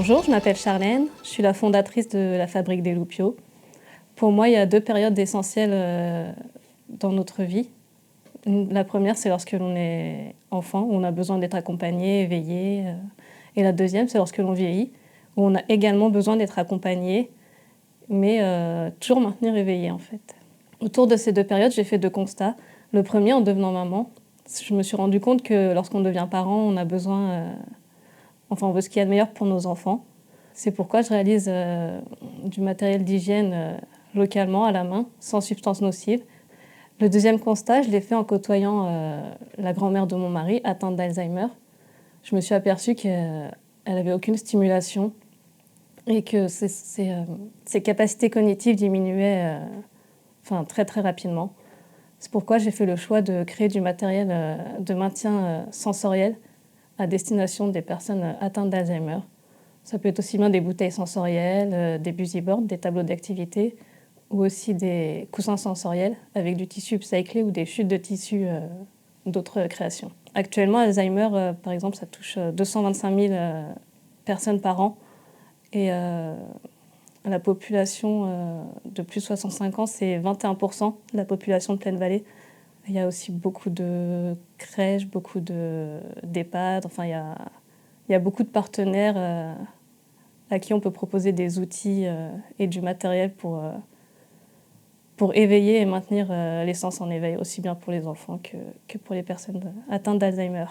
Bonjour, je m'appelle Charlène, je suis la fondatrice de la Fabrique des Loupiots. Pour moi, il y a deux périodes essentielles dans notre vie. La première, c'est lorsque l'on est enfant, où on a besoin d'être accompagné, éveillé. Et la deuxième, c'est lorsque l'on vieillit, où on a également besoin d'être accompagné, mais toujours maintenir éveillé en fait. Autour de ces deux périodes, j'ai fait deux constats. Le premier, en devenant maman, je me suis rendu compte que lorsqu'on devient parent, on a besoin... on veut ce qu'il y a de meilleur pour nos enfants. C'est pourquoi je réalise du matériel d'hygiène localement, à la main, sans substances nocives. Le deuxième constat, je l'ai fait en côtoyant la grand-mère de mon mari, atteinte d'Alzheimer. Je me suis aperçue qu'elle n'avait aucune stimulation et que ses capacités cognitives diminuaient très très rapidement. C'est pourquoi j'ai fait le choix de créer du matériel de maintien sensoriel à destination des personnes atteintes d'Alzheimer. Ça peut être aussi bien des bouteilles sensorielles, des busyboards, des tableaux d'activité, ou aussi des coussins sensoriels avec du tissu upcyclé ou des chutes de tissu d'autres créations. Actuellement, Alzheimer, par exemple, ça touche 225 000 personnes par an. Et la population de plus de 65 ans, c'est 21% de la population de Plaine-Vallée. Il y a aussi beaucoup de crèches, beaucoup d'EHPAD. Il y a beaucoup de partenaires à qui on peut proposer des outils et du matériel pour éveiller et maintenir les sens en éveil, aussi bien pour les enfants que pour les personnes atteintes d'Alzheimer.